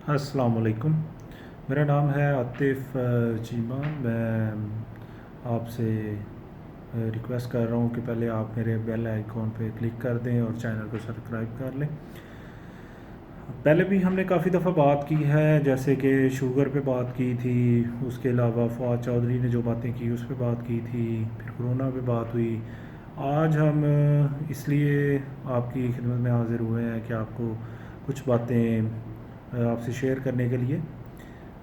अस्सलाम वालेकुम। मेरा नाम है आतिफ़ चीमा। मैं आपसे रिक्वेस्ट कर रहा हूँ कि पहले आप मेरे बेल आइकॉन पे क्लिक कर दें और चैनल को सब्सक्राइब कर लें। पहले भी हमने काफ़ी दफ़ा बात की है, जैसे कि शुगर पे बात की थी, उसके अलावा फ़वाद चौधरी ने जो बातें की उस पे बात की थी, फिर कोरोना पे बात हुई। आज हम इसलिए आपकी खिदमत में हाज़िर हुए हैं कि आपको कुछ बातें आपसे शेयर करने के लिए,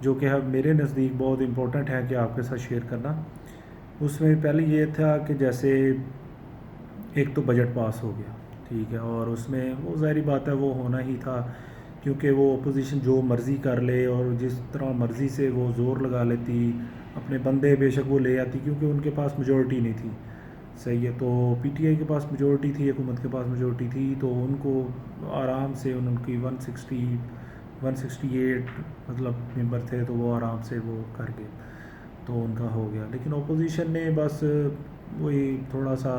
जो कि अब मेरे नज़दीक बहुत इम्पोर्टेंट है कि आपके साथ शेयर करना। उसमें पहले ये था कि जैसे एक तो बजट पास हो गया, ठीक है, और उसमें वो ज़ाहिरी बात है वो होना ही था, क्योंकि वो अपोजिशन जो मर्ज़ी कर ले और जिस तरह मर्ज़ी से वो ज़ोर लगा लेती, अपने बंदे बेशक वो ले आती, क्योंकि उनके पास मेजॉरिटी नहीं थी। सही है, तो पीटीआई के पास मेजॉरिटी थी, हुकूमत के पास मेजॉरिटी थी, तो उनको आराम से उनकी 168 मतलब मेंबर थे, तो वो आराम से वो कर गए, तो उनका हो गया। लेकिन अपोजिशन ने बस वही थोड़ा सा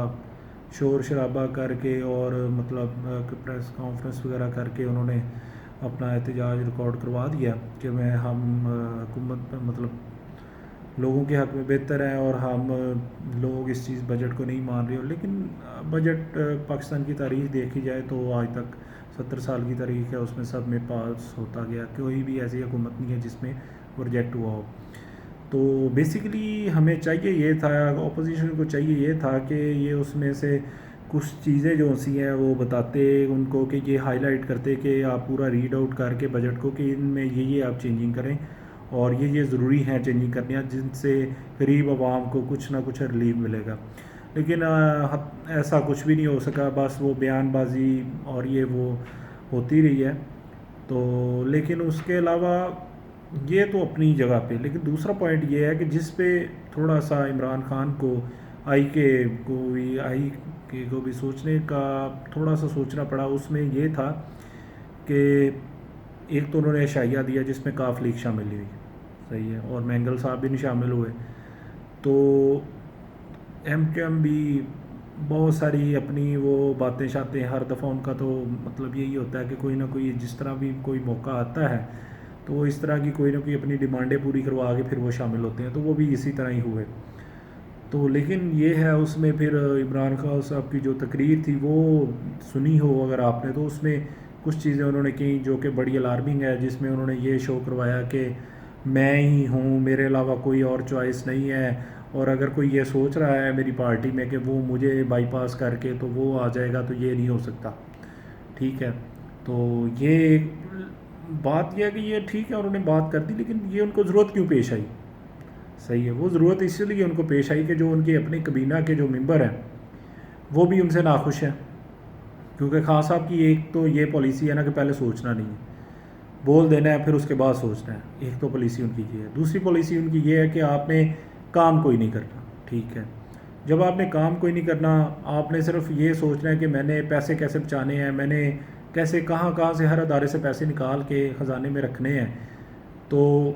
शोर शराबा करके और मतलब प्रेस कॉन्फ्रेंस वगैरह करके उन्होंने अपना एहतजाज रिकॉर्ड करवा दिया कि हम हुकूमत मतलब लोगों के हक़ में बेहतर है और हम लोग इस चीज़ बजट को नहीं मान रहे हो। लेकिन बजट पाकिस्तान की तारीख़ देखी जाए तो आज तक 70 साल की तारीख़ है, उसमें सब में पास होता गया, कोई भी ऐसी हुकूमत नहीं है जिसमें वो रिजेक्ट हुआ हो। तो बेसिकली हमें चाहिए ये था, अपोजिशन को चाहिए ये था कि ये उसमें से कुछ चीज़ें जो सी हैं वो बताते उनको, कि ये हाईलाइट करते कि आप पूरा रीड आउट करके बजट को कि इनमें ये आप चेंजिंग करें और ये ज़रूरी हैं चेंजिंग करनी है, जिनसे गरीब आवाम को कुछ ना कुछ रिलीफ मिलेगा। लेकिन ऐसा कुछ भी नहीं हो सका, बस वो बयानबाजी और ये वो होती रही है। तो लेकिन उसके अलावा ये तो अपनी जगह पे, लेकिन दूसरा पॉइंट ये है कि जिस पे थोड़ा सा इमरान खान को आई के को भी सोचने का थोड़ा सा सोचना पड़ा। उसमें ये था कि एक तो उन्होंने एशाइया दिया जिसमें काफ लीग शामिल हुई, सही है, और मैंगल साहब भी नहीं शामिल हुए। तो एम के एम भी बहुत सारी अपनी वो बातें शातें, हर दफ़ा उनका तो मतलब यही होता है कि कोई ना कोई जिस तरह भी कोई मौका आता है तो वो इस तरह की कोई ना कोई अपनी डिमांडें पूरी करवा के फिर वो शामिल होते हैं, तो वो भी इसी तरह ही हुए। तो लेकिन ये है उसमें फिर इमरान खान साहब की जो तकरीर थी वो सुनी हो अगर आपने, तो उसमें कुछ चीज़ें उन्होंने की जो कि बड़ी अलार्मिंग है, जिसमें उन्होंने ये शो करवाया कि मैं ही हूँ, मेरे अलावा कोई और चॉइस नहीं है, और अगर कोई ये सोच रहा है मेरी पार्टी में कि वो मुझे बाईपास करके तो वो आ जाएगा, तो ये नहीं हो सकता, ठीक है। तो ये बात यह है कि ये ठीक है उन्होंने बात कर दी, लेकिन ये उनको ज़रूरत क्यों पेश आई? सही है, वो ज़रूरत इसलिए उनको पेश आई कि जो उनके अपने कबीना के जो मेंबर हैं वो भी उनसे नाखुश हैं, क्योंकि खान साहब की एक तो ये पॉलिसी है ना कि पहले सोचना नहीं है, बोल देना है फिर उसके बाद सोचना है। एक तो पॉलिसी उनकी ये है। दूसरी पॉलिसी उनकी ये है कि आपने काम कोई नहीं करना, ठीक है। जब आपने काम कोई नहीं करना, आपने सिर्फ ये सोचना है कि मैंने पैसे कैसे बचाने हैं, मैंने कैसे कहाँ कहाँ से हर अदारे से पैसे निकाल के ख़जाने में रखने हैं, तो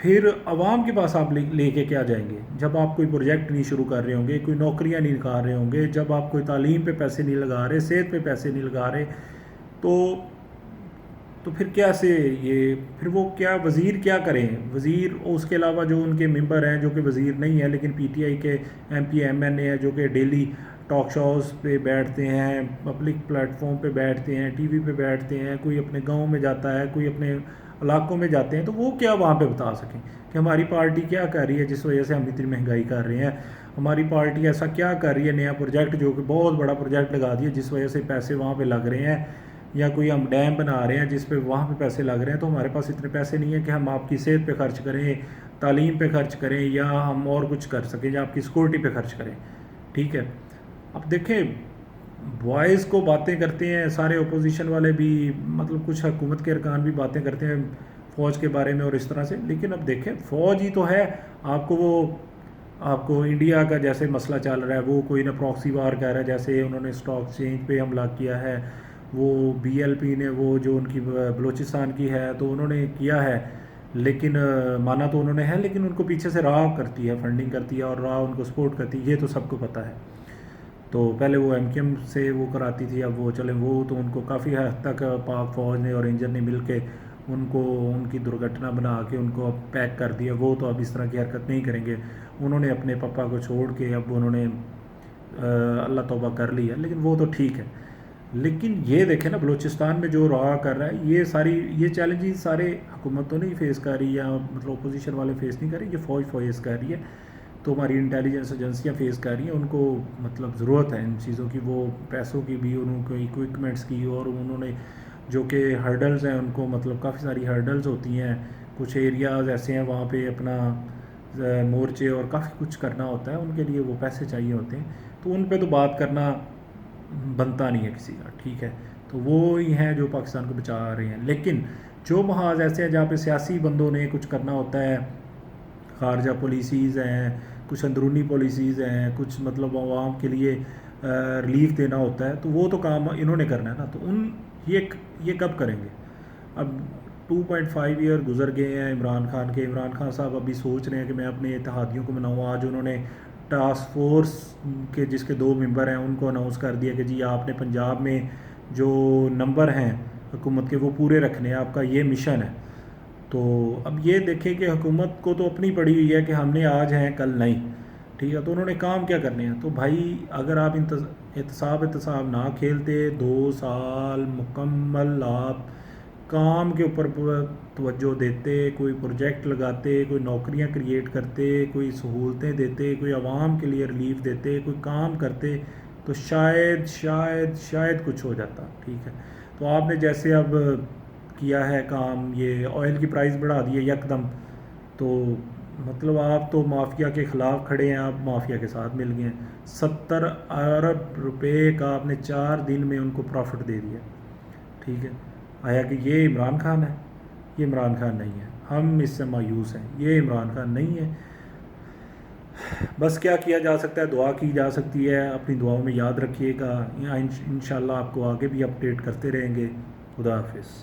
फिर आवाम के पास आप लेके क्या जाएंगे जब आप कोई प्रोजेक्ट नहीं शुरू कर रहे होंगे, कोई नौकरियां नहीं निकाल रहे होंगे, जब आप कोई तालीम पे पैसे नहीं लगा रहे, सेहत पे पैसे नहीं लगा रहे, तो फिर कैसे ये, फिर वो क्या वज़ीर क्या करें? वज़ीर उसके अलावा जो उनके मेंबर हैं जो कि वज़ीर नहीं है लेकिन पीटीआई के एमपी एमएनए हैं, जो कि डेली टॉक शोज़ पे बैठते हैं, पब्लिक प्लेटफॉर्म पे बैठते हैं, टीवी पे बैठते हैं, कोई अपने गांव में जाता है, कोई अपने इलाकों में जाते हैं, तो वो क्या वहाँ पे बता सकें कि हमारी पार्टी क्या कर रही है जिस वजह से हम इतनी महंगाई कर रहे हैं, हमारी पार्टी ऐसा क्या कर रही है, नया प्रोजेक्ट जो कि बहुत बड़ा प्रोजेक्ट लगा दिया जिस वजह से पैसे वहाँ पे लग रहे हैं, या कोई हम डैम बना रहे हैं जिस पे वहाँ पे पैसे लग रहे हैं, तो हमारे पास इतने पैसे नहीं है कि हम आपकी सेहत पे खर्च करें, तालीम पे खर्च करें, या हम और कुछ कर सकें, या आपकी सिक्योरिटी पे खर्च करें, ठीक है। अब देखें, बॉयज़ को बातें करते हैं सारे अपोजिशन वाले भी, मतलब कुछ हुकूमत के अरकान भी बातें करते हैं फ़ौज के बारे में और इस तरह से, लेकिन अब देखें फ़ौज ही तो है। आपको इंडिया का जैसे मसला चल रहा है, वो कोई ना प्रॉक्सी वार कह रहा है, जैसे उन्होंने स्टॉक एक्सचेंज पे हमला किया है, वो बीएलपी ने वो जो उनकी बलूचिस्तान की है तो उन्होंने किया है, लेकिन माना तो उन्होंने है, लेकिन उनको पीछे से राह करती है, फंडिंग करती है और राह उनको सपोर्ट करती है, ये तो सबको पता है। तो पहले वो एमकेएम से वो कराती थी, अब वो चले वो तो उनको काफ़ी हद तक पाक फ़ौज ने और रेंजर ने मिल के ان کو ان کی درگھٹنا بنا کے ان کو اب پیک کر دیا. وہ تو اب اس طرح کی حرکت نہیں کریں گے. انہوں نے اپنے پپا کو چھوڑ کے اب انہوں نے اللہ توبہ کر لی ہے, لیکن وہ تو ٹھیک ہے. لیکن یہ دیکھیں نا بلوچستان میں جو رہا کر رہا ہے, یہ چیلنجز سارے حکومت تو نہیں فیس کر رہی, یا مطلب اپوزیشن والے فیس نہیں کر رہی, یہ فوج فیس کر رہی ہے. تو ہماری انٹیلیجنس ایجنسیاں فیس کر رہی ہیں. ان کو مطلب ضرورت ہے ان چیزوں کی, وہ پیسوں کی بھی, انہوں کو اکوپمنٹس کی, اور انہوں نے جو کہ ہرڈلز ہیں ان کو مطلب کافی ساری ہرڈلز ہوتی ہیں. کچھ ایریاز ایسے ہیں وہاں پہ اپنا مورچے اور کافی کچھ کرنا ہوتا ہے, ان کے لیے وہ پیسے چاہیے ہوتے ہیں. تو ان پہ تو بات کرنا بنتا نہیں ہے کسی کا, ٹھیک ہے. تو وہ ہی ہیں جو پاکستان کو بچا رہے ہیں. لیکن جو محاذ ایسے ہیں جہاں پہ سیاسی بندوں نے کچھ کرنا ہوتا ہے, خارجہ پالیسیز ہیں, کچھ اندرونی پالیسیز ہیں, کچھ مطلب عوام کے لیے ریلیف دینا ہوتا ہے, تو وہ تو کام انہوں نے کرنا ہے نا. تو یہ کب کریں گے؟ اب 2.5 ایئر گزر گئے ہیں عمران خان کے. عمران خان صاحب ابھی سوچ رہے ہیں کہ میں اپنے اتحادیوں کو مناؤں. آج انہوں نے ٹاسک فورس کے جس کے 2 ممبر ہیں ان کو اناؤنس کر دیا کہ جی آپ نے پنجاب میں جو نمبر ہیں حکومت کے وہ پورے رکھنے ہیں, آپ کا یہ مشن ہے. تو اب یہ دیکھیں کہ حکومت کو تو اپنی پڑی ہوئی ہے کہ ہم نے آج ہیں کل نہیں, ٹھیک ہے. تو انہوں نے کام کیا کرنے ہیں؟ تو بھائی اگر آپ احتساب نہ کھیلتے, 2 سال مکمل آپ کام کے اوپر توجہ دیتے, کوئی پروجیکٹ لگاتے, کوئی نوکریاں کریٹ کرتے, کوئی سہولتیں دیتے, کوئی عوام کے لیے ریلیف دیتے, کوئی کام کرتے, تو شاید کچھ ہو جاتا, ٹھیک ہے. تو آپ نے جیسے اب کیا ہے کام, یہ آئل کی پرائز بڑھا دی ہے یکدم, تو مطلب آپ تو مافیا کے خلاف کھڑے ہیں, آپ مافیا کے ساتھ مل گئے ہیں. 70 ارب روپے کا آپ نے 4 دن میں ان کو پروفٹ دے دیا, ٹھیک ہے. آیا کہ یہ عمران خان ہے؟ یہ عمران خان نہیں ہے. ہم اس سے مایوس ہیں, یہ عمران خان نہیں ہے. بس کیا جا سکتا ہے؟ دعا کی جا سکتی ہے. اپنی دعاؤں میں یاد رکھیے گا. انشاءاللہ آپ کو آگے بھی اپڈیٹ کرتے رہیں گے. خدا حافظ.